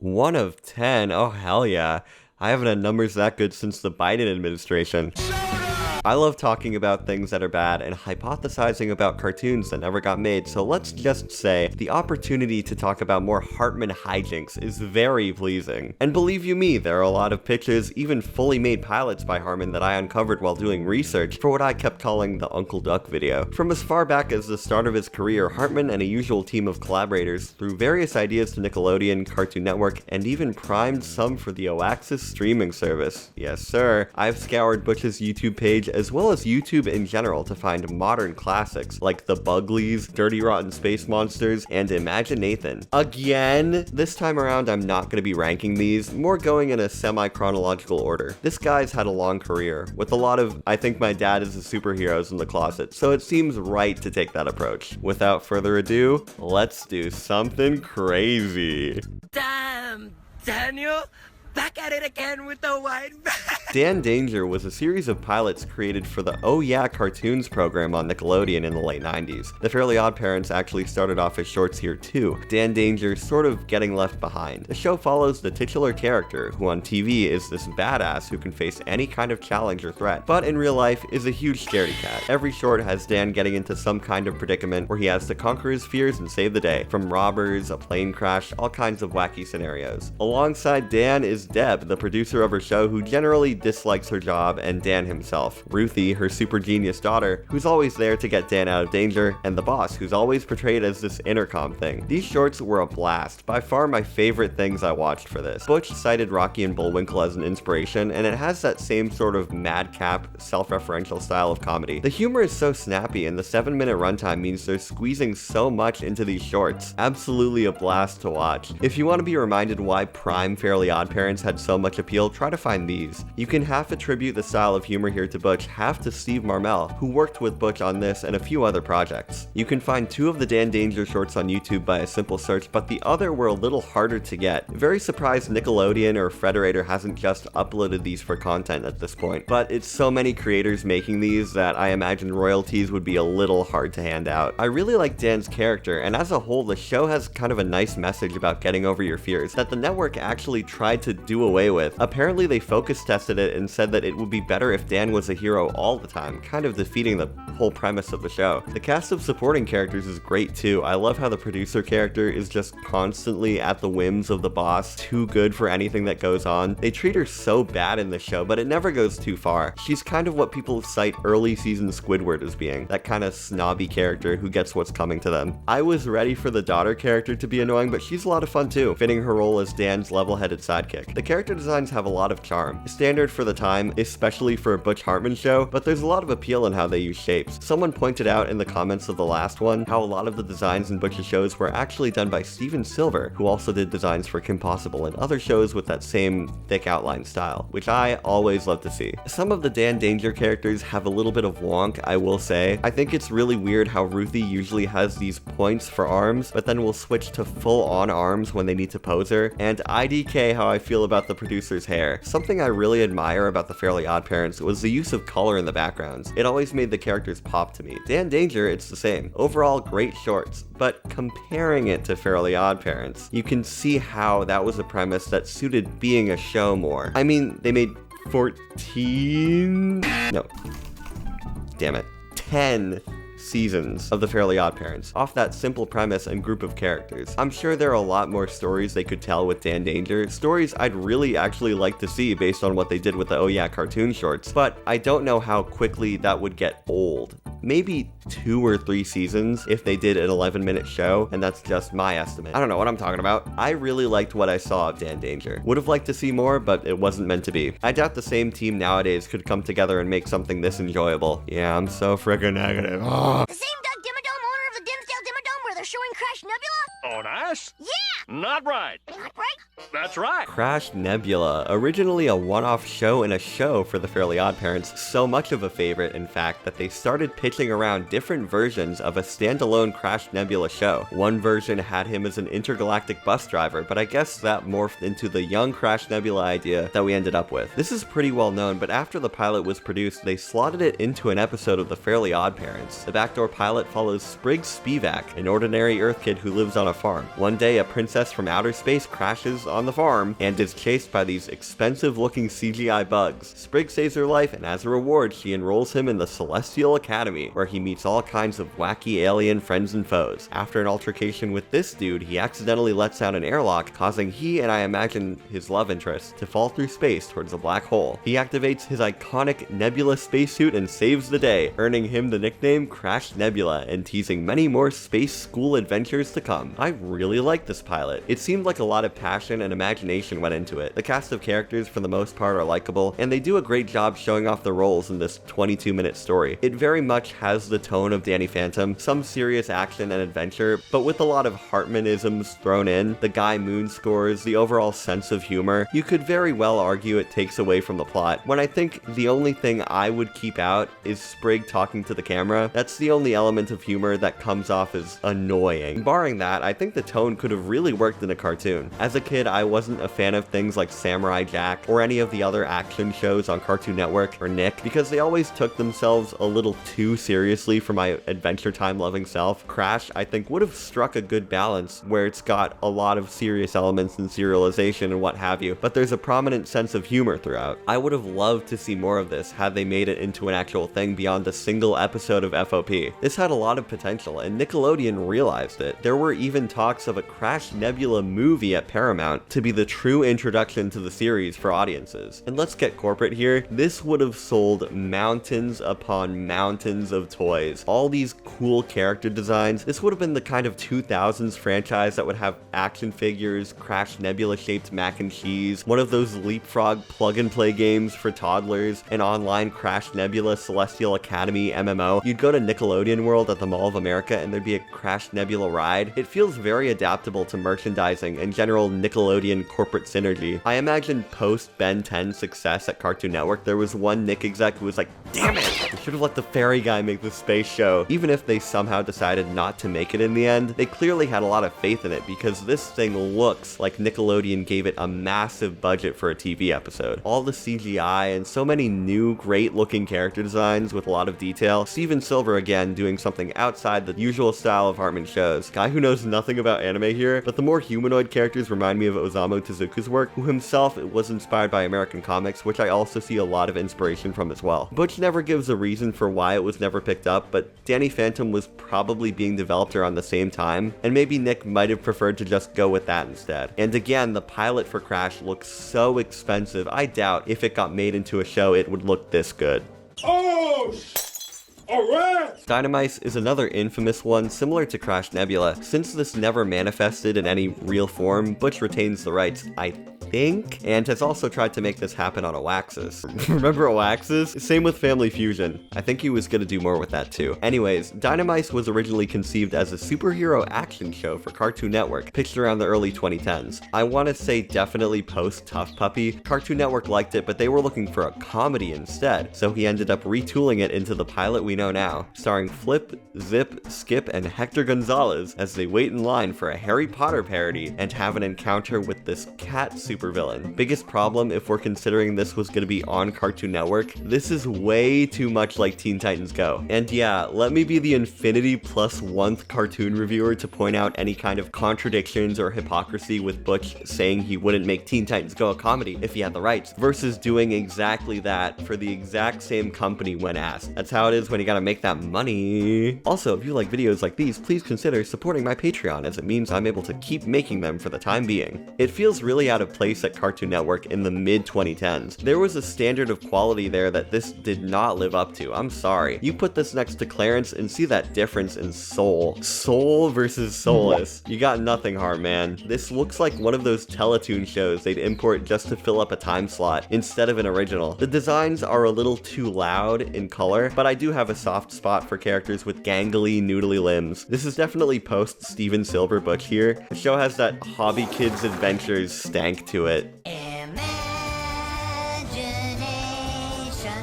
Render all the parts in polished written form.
1 of 10? Oh, hell yeah. I haven't had numbers that good since the Biden administration. I love talking about things that are bad and hypothesizing about cartoons that never got made, so let's just say the opportunity to talk about more Hartman hijinks is very pleasing. And believe you me, there are a lot of pitches, even fully made pilots by Hartman that I uncovered while doing research for what I kept calling the Uncle Duck video. From as far back as the start of his career, Hartman and a usual team of collaborators threw various ideas to Nickelodeon, Cartoon Network, and even primed some for the Oaxis streaming service. Yes sir, I've scoured Butch's YouTube page as well as YouTube in general to find modern classics like The Buglies, Dirty Rotten Space Monsters, and Imagine Nathan. Again, this time around I'm not going to be ranking these, more going in a semi-chronological order. This guy's had a long career, with a lot of I think my dad is a superheroes in the closet, so it seems right to take that approach. Without further ado, let's do something crazy. Damn, Daniel! Back at it again with the white bag. Dan Danger was a series of pilots created for the Oh Yeah Cartoons program on Nickelodeon in the late 90s. The Fairly OddParents actually started off as shorts here too, Dan Danger sort of getting left behind. The show follows the titular character, who on TV is this badass who can face any kind of challenge or threat, but in real life is a huge scaredy cat. Every short has Dan getting into some kind of predicament where he has to conquer his fears and save the day, from robbers, a plane crash, all kinds of wacky scenarios. Alongside Dan is Deb, the producer of her show, who generally dislikes her job, and Dan himself. Ruthie, her super genius daughter, who's always there to get Dan out of danger, and the boss, who's always portrayed as this intercom thing. These shorts were a blast, by far my favorite things I watched for this. Butch cited Rocky and Bullwinkle as an inspiration, and it has that same sort of madcap, self-referential style of comedy. The humor is so snappy, and the 7-minute runtime means they're squeezing so much into these shorts. Absolutely a blast to watch. If you want to be reminded why prime Fairly OddParents had so much appeal, try to find these. You can half attribute the style of humor here to Butch, half to Steve Marmel, who worked with Butch on this and a few other projects. You can find 2 of the Dan Danger shorts on YouTube by a simple search, but the other were a little harder to get. Very surprised Nickelodeon or Frederator hasn't just uploaded these for content at this point, but it's so many creators making these that I imagine royalties would be a little hard to hand out. I really like Dan's character, and as a whole the show has kind of a nice message about getting over your fears that the network actually tried to do away with. Apparently they focus tested it and said that it would be better if Dan was a hero all the time, kind of defeating the whole premise of the show. The cast of supporting characters is great too. I love how the producer character is just constantly at the whims of the boss, too good for anything that goes on. They treat her so bad in the show, but it never goes too far. She's kind of what people cite early season Squidward as being, that kind of snobby character who gets what's coming to them. I was ready for the daughter character to be annoying, but she's a lot of fun too, fitting her role as Dan's level-headed sidekick. The character designs have a lot of charm, standard for the time, especially for a Butch Hartman show, but there's a lot of appeal in how they use shapes. Someone pointed out in the comments of the last one how a lot of the designs in Butch's shows were actually done by Steven Silver, who also did designs for Kim Possible and other shows with that same thick outline style, which I always love to see. Some of the Dan Danger characters have a little bit of wonk, I will say. I think it's really weird how Ruthie usually has these points for arms, but then will switch to full-on arms when they need to pose her, and IDK how I feel about the producer's hair. Something I really admire about the Fairly OddParents was the use of color in the backgrounds. It always made the characters pop to me. Dan Danger, it's the same. Overall, great shorts, but comparing it to Fairly OddParents, you can see how that was a premise that suited being a show more. I mean, they made 14... No. Damn it. 10 seasons of the Fairly OddParents off that simple premise and group of characters. I'm sure there are a lot more stories they could tell with Dan Danger, stories I'd really actually like to see based on what they did with the Oh Yeah cartoon shorts, but I don't know how quickly that would get old. Maybe 2 or 3 seasons if they did an 11-minute show, and that's just my estimate. I don't know what I'm talking about. I really liked what I saw of Dan Danger. Would have liked to see more, but it wasn't meant to be. I doubt the same team nowadays could come together and make something this enjoyable. Yeah, I'm so freaking negative. Oh. The same Doug Dimmadome, owner of the Dimsdale Dimmadome, where they're showing Crash Nebula? On us? Yeah! Not right. Not right? That's right. Crash Nebula, originally a one-off show in a show for the Fairly OddParents, so much of a favorite, in fact, that they started pitching around different versions of a standalone Crash Nebula show. One version had him as an intergalactic bus driver, but I guess that morphed into the young Crash Nebula idea that we ended up with. This is pretty well known, but after the pilot was produced, they slotted it into an episode of the Fairly OddParents. The backdoor pilot follows Spriggs Spivak, an ordinary Earth kid who lives on a farm. One day, a princess princess from outer space crashes on the farm and is chased by these expensive-looking CGI bugs. Sprig saves her life, and as a reward, she enrolls him in the Celestial Academy, where he meets all kinds of wacky alien friends and foes. After an altercation with this dude, he accidentally lets down an airlock, causing he and I imagine his love interest to fall through space towards a black hole. He activates his iconic Nebula spacesuit and saves the day, earning him the nickname Crash Nebula and teasing many more space school adventures to come. I really like this pilot. It seemed like a lot of passion and imagination went into it. The cast of characters for the most part are likable, and they do a great job showing off the roles in this 22-minute story. It very much has the tone of Danny Phantom, some serious action and adventure, but with a lot of Hartman-isms thrown in, the Guy Moon scores, the overall sense of humor. You could very well argue it takes away from the plot, when I think the only thing I would keep out is Sprig talking to the camera. That's the only element of humor that comes off as annoying. Barring that, I think the tone could have really worked in a cartoon. As a kid, I wasn't a fan of things like Samurai Jack or any of the other action shows on Cartoon Network or Nick because they always took themselves a little too seriously for my Adventure Time loving self. Crash, I think, would have struck a good balance where it's got a lot of serious elements and serialization and what have you, but there's a prominent sense of humor throughout. I would have loved to see more of this had they made it into an actual thing beyond a single episode of FOP. This had a lot of potential, and Nickelodeon realized it. There were even talks of a Crash Nebula movie at Paramount to be the true introduction to the series for audiences. And let's get corporate here, this would have sold mountains upon mountains of toys. All these cool character designs, this would have been the kind of 2000s franchise that would have action figures, Crash Nebula shaped mac and cheese, one of those leapfrog plug-and-play games for toddlers, an online Crash Nebula Celestial Academy MMO. You'd go to Nickelodeon World at the Mall of America and there'd be a Crash Nebula ride. It feels very adaptable to merchandising and general Nickelodeon corporate synergy. I imagine post Ben 10's success at Cartoon Network, there was one Nick exec who was like, damn it, we should have let the fairy guy make the space show. Even if they somehow decided not to make it in the end, they clearly had a lot of faith in it because this thing looks like Nickelodeon gave it a massive budget for a TV episode. All the CGI and so many new great looking character designs with a lot of detail. Steven Silver again doing something outside the usual style of Hartman shows. Guy who knows nothing about anime here, but the more humanoid characters remind me of Osamu Tezuka's work, who himself was inspired by American comics, which I also see a lot of inspiration from as well. Butch never gives a reason for why it was never picked up, but Danny Phantom was probably being developed around the same time, and maybe Nick might have preferred to just go with that instead. And again, the pilot for Crash looks so expensive, I doubt if it got made into a show it would look this good. Oh, alright! Dynamite is another infamous one similar to Crash Nebula. Since this never manifested in any real form, Butch retains the rights, I think, and has also tried to make this happen on Oaxis. Remember Oaxis? Same with Family Fusion. I think he was gonna do more with that too. Anyways, Dynamite was originally conceived as a superhero action show for Cartoon Network, pitched around the early 2010s. I want to say definitely post Tough Puppy. Cartoon Network liked it, but they were looking for a comedy instead, so he ended up retooling it into the pilot we know now, starring Flip, Zip, Skip, and Hector Gonzalez as they wait in line for a Harry Potter parody and have an encounter with this cat supervillain. Biggest problem if we're considering this was gonna be on Cartoon Network, this is way too much like Teen Titans Go. And yeah, let me be the infinity plus 1th cartoon reviewer to point out any kind of contradictions or hypocrisy with Butch saying he wouldn't make Teen Titans Go a comedy if he had the rights, versus doing exactly that for the exact same company when asked. That's how it is when you gotta make that money. Also, if you like videos like these, please consider supporting my Patreon, as it means I'm able to keep making them for the time being. It feels really out of place at Cartoon Network in the mid-2010s. There was a standard of quality there that this did not live up to. I'm sorry. You put this next to Clarence and see that difference in soul. Soul versus soulless. You got nothing, Hartman. This looks like one of those Teletoon shows they'd import just to fill up a time slot instead of an original. The designs are a little too loud in color, but I do have a soft spot for characters with gangly, noodly limbs. This is definitely post Steven Silver Butch here. The show has that Hobby Kids Adventures stank to it.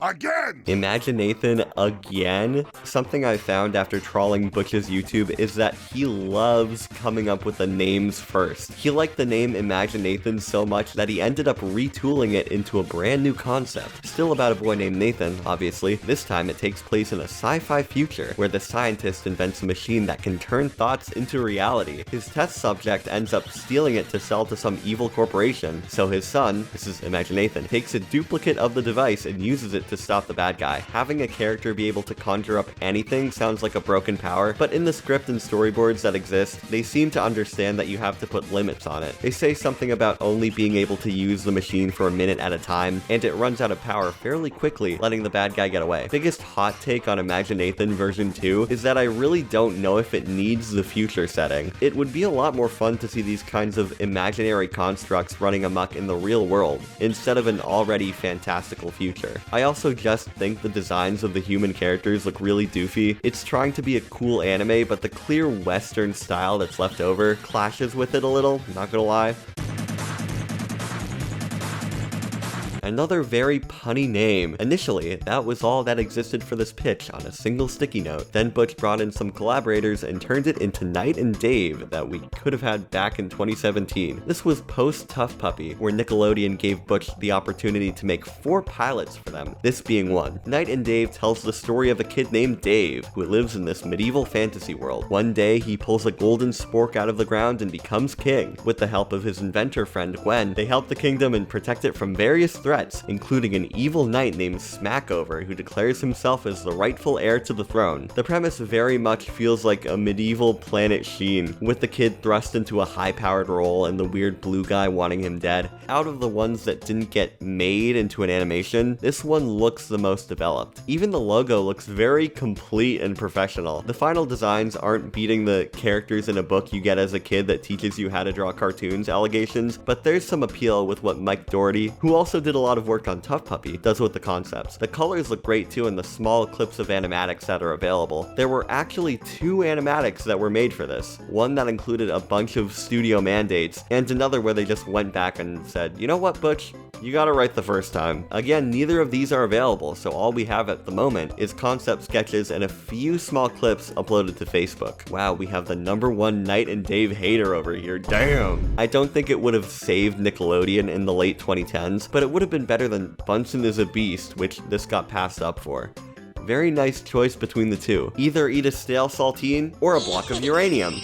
Again! Imaginathan again? Something I found after trawling Butch's YouTube is that he loves coming up with the names first. He liked the name Imaginathan so much that he ended up retooling it into a brand new concept. Still about a boy named Nathan, obviously. This time it takes place in a sci-fi future where the scientist invents a machine that can turn thoughts into reality. His test subject ends up stealing it to sell to some evil corporation, so his son, this is Imaginathan, takes a duplicate of the device and uses it to stop the bad guy. Having a character be able to conjure up anything sounds like a broken power, but in the script and storyboards that exist, they seem to understand that you have to put limits on it. They say something about only being able to use the machine for a minute at a time, and it runs out of power fairly quickly, letting the bad guy get away. Biggest hot take on Imaginathan version 2 is that I really don't know if it needs the future setting. It would be a lot more fun to see these kinds of imaginary constructs running amok in the real world, instead of an already fantastical future. I also just think the designs of the human characters look really doofy. It's trying to be a cool anime, but the clear Western style that's left over clashes with it a little, not gonna lie. Another very punny name. Initially, that was all that existed for this pitch on a single sticky note. Then Butch brought in some collaborators and turned it into Night and Dave that we could have had back in 2017. This was post Tough Puppy, where Nickelodeon gave Butch the opportunity to make 4 pilots for them, this being one. Night and Dave tells the story of a kid named Dave, who lives in this medieval fantasy world. One day, he pulls a golden spork out of the ground and becomes king. With the help of his inventor friend Gwen, they help the kingdom and protect it from various threats, including an evil knight named Smackover who declares himself as the rightful heir to the throne. The premise very much feels like a medieval Planet Sheen, with the kid thrust into a high-powered role and the weird blue guy wanting him dead. Out of the ones that didn't get made into an animation, this one looks the most developed. Even the logo looks very complete and professional. The final designs aren't beating the characters in a book you get as a kid that teaches you how to draw cartoons allegations, but there's some appeal with what Mike Doherty, who also did a lot of work on Tough Puppy, does with the concepts. The colors look great too in the small clips of animatics that are available. There were actually 2 animatics that were made for this. One that included a bunch of studio mandates, and another where they just went back and said, you know what, Butch? You got it right the first time. Again, neither of these are available, so all we have at the moment is concept sketches and a few small clips uploaded to Facebook. Wow, we have the #1 Night and Dave hater over here, damn! I don't think it would have saved Nickelodeon in the late 2010s, but it would have been better than Bunsen is a Beast, which this got passed up for. Very nice choice between the two. Either eat a stale saltine, or a block of uranium.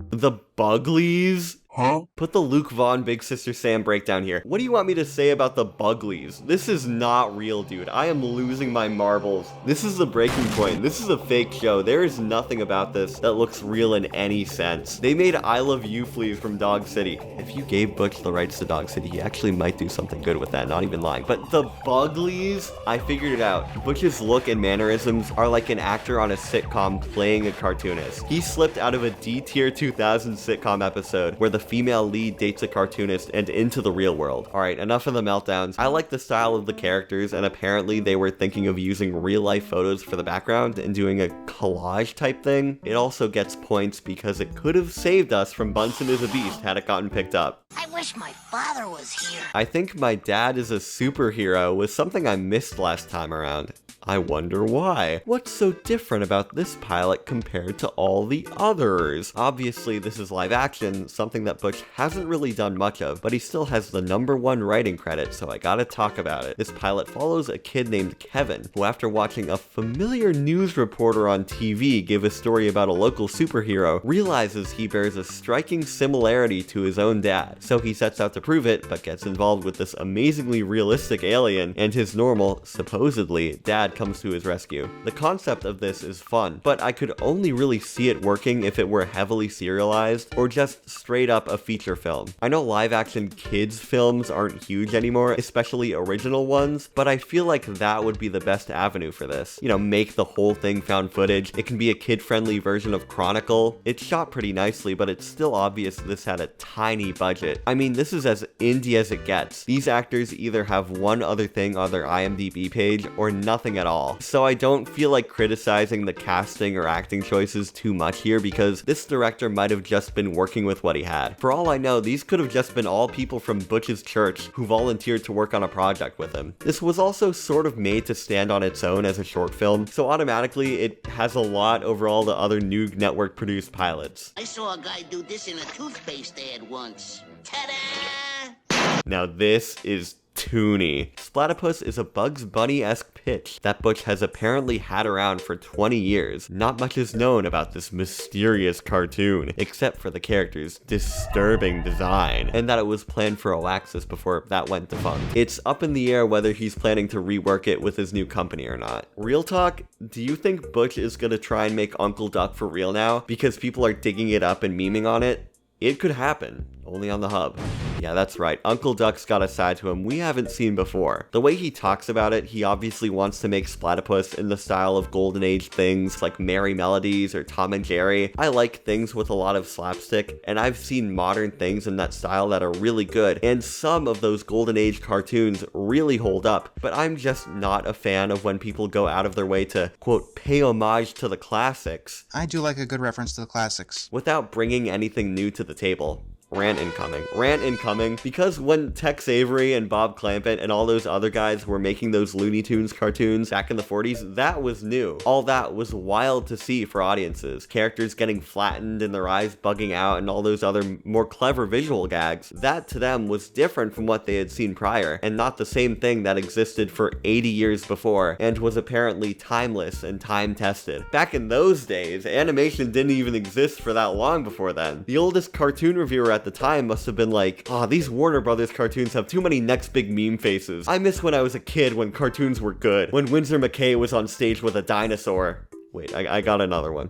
The Buglies? Huh? Put the Luke Vaughn Big Sister Sam breakdown here. What do you want me to say about the Buglies? This is not real, dude. I am losing my marbles. This is the breaking point. This is a fake show. There is nothing about this that looks real in any sense. They made I Love You Fleas from Dog City. If you gave Butch the rights to Dog City, he actually might do something good with that, not even lying. But the Buglies? I figured it out. Butch's look and mannerisms are like an actor on a sitcom playing a cartoonist. He slipped out of a D-tier 2000 sitcom episode where the female lead dates a cartoonist and into the real world. Alright, enough of the meltdowns. I like the style of the characters, and apparently they were thinking of using real life photos for the background and doing a collage type thing. It also gets points because it could have saved us from Bunsen is a Beast had it gotten picked up. I wish my father was here. I think My Dad is a Superhero was something I missed last time around. I wonder why. What's so different about this pilot compared to all the others? Obviously, this is live action, something that Butch hasn't really done much of, but he still has the #1 writing credit, so I gotta talk about it. This pilot follows a kid named Kevin, who after watching a familiar news reporter on TV give a story about a local superhero, realizes he bears a striking similarity to his own dad. So he sets out to prove it, but gets involved with this amazingly realistic alien, and his normal, supposedly, dad comes to his rescue. The concept of this is fun, but I could only really see it working if it were heavily serialized or just straight up a feature film. I know live action kids films aren't huge anymore, especially original ones, but I feel like that would be the best avenue for this. You know, make the whole thing found footage. It can be a kid-friendly version of Chronicle. It's shot pretty nicely, but it's still obvious this had a tiny budget. I mean, this is as indie as it gets. These actors either have one other thing on their IMDb page or nothing at all. So I don't feel like criticizing the casting or acting choices too much here, because this director might have just been working with what he had. For all I know, these could have just been all people from Butch's church who volunteered to work on a project with him. This was also sort of made to stand on its own as a short film, so automatically it has a lot over all the other Noog Network produced pilots. I saw a guy do this in a toothpaste ad once. Ta-da! Now this is toony. Splatipus is a Bugs Bunny-esque pitch that Butch has apparently had around for 20 years. Not much is known about this mysterious cartoon, except for the character's disturbing design, and that it was planned for Oaxis before that went defunct. It's up in the air whether he's planning to rework it with his new company or not. Real talk, do you think Butch is gonna try and make Uncle Duck for real now because people are digging it up and memeing on it? It could happen, only on the hub. Yeah, that's right, Uncle Duck's got a side to him we haven't seen before. The way he talks about it, he obviously wants to make Splatipus in the style of Golden Age things like Merry Melodies or Tom and Jerry. I like things with a lot of slapstick, and I've seen modern things in that style that are really good, and some of those Golden Age cartoons really hold up, but I'm just not a fan of when people go out of their way to, quote, pay homage to the classics. I do like a good reference to the classics. Without bringing anything new to the table. Rant incoming. Rant incoming, because when Tex Avery and Bob Clampett and all those other guys were making those Looney Tunes cartoons back in the 40s, that was new. All that was wild to see for audiences. Characters getting flattened and their eyes bugging out and all those other more clever visual gags. That to them was different from what they had seen prior, and not the same thing that existed for 80 years before and was apparently timeless and time-tested. Back in those days, animation didn't even exist for that long before then. The oldest cartoon reviewer at the time must have been like, "Oh, these Warner Brothers cartoons have too many next big meme faces. I miss when I was a kid when cartoons were good, when Winsor McKay was on stage with a dinosaur." Wait, I got another one.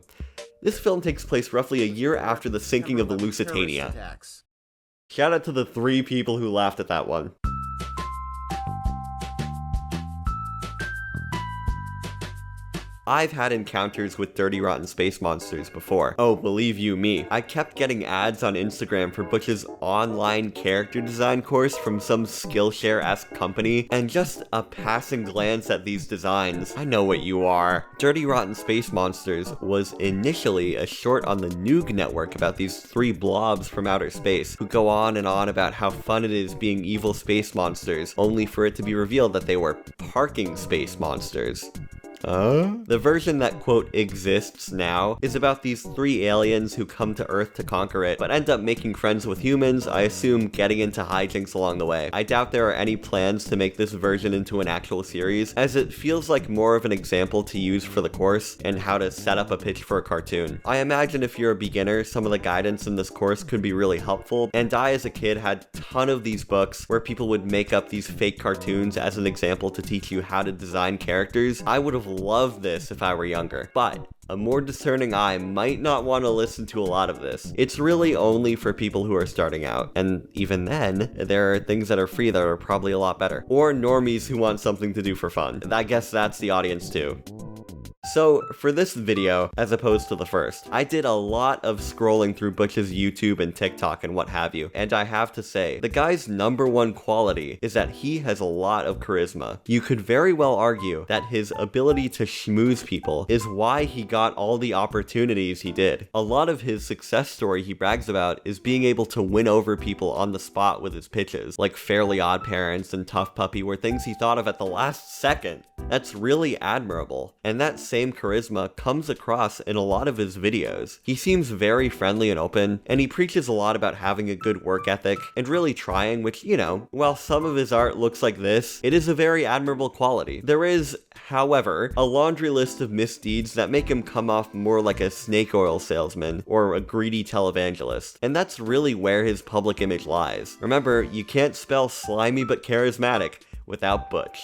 This film takes place roughly a year after the sinking of the Lusitania. Shout out to the 3 people who laughed at that one. I've had encounters with dirty rotten space monsters before. Oh, believe you me. I kept getting ads on Instagram for Butch's online character design course from some Skillshare-esque company, and just a passing glance at these designs, I know what you are. Dirty Rotten Space Monsters was initially a short on the Noog Network about these 3 blobs from outer space who go on and on about how fun it is being evil space monsters, only for it to be revealed that they were parking space monsters. The version that, quote, exists now is about these 3 aliens who come to Earth to conquer it, but end up making friends with humans, I assume getting into hijinks along the way. I doubt there are any plans to make this version into an actual series, as it feels like more of an example to use for the course and how to set up a pitch for a cartoon. I imagine if you're a beginner, some of the guidance in this course could be really helpful, and I as a kid had a ton of these books where people would make up these fake cartoons as an example to teach you how to design characters. I would have loved this if I were younger, but a more discerning eye might not want to listen to a lot of this. It's really only for people who are starting out, and even then, there are things that are free that are probably a lot better. Or normies who want something to do for fun. I guess that's the audience too. So, for this video, as opposed to the first, I did a lot of scrolling through Butch's YouTube and TikTok and what have you, and I have to say, the guy's #1 quality is that he has a lot of charisma. You could very well argue that his ability to schmooze people is why he got all the opportunities he did. A lot of his success story he brags about is being able to win over people on the spot with his pitches, like Fairly Odd Parents and Tough Puppy were things he thought of at the last second. That's really admirable, and that same charisma comes across in a lot of his videos. He seems very friendly and open, and he preaches a lot about having a good work ethic and really trying, which, you know, while some of his art looks like this, it is a very admirable quality. There is, however, a laundry list of misdeeds that make him come off more like a snake oil salesman or a greedy televangelist, and that's really where his public image lies. Remember, you can't spell slimy but charismatic without Butch.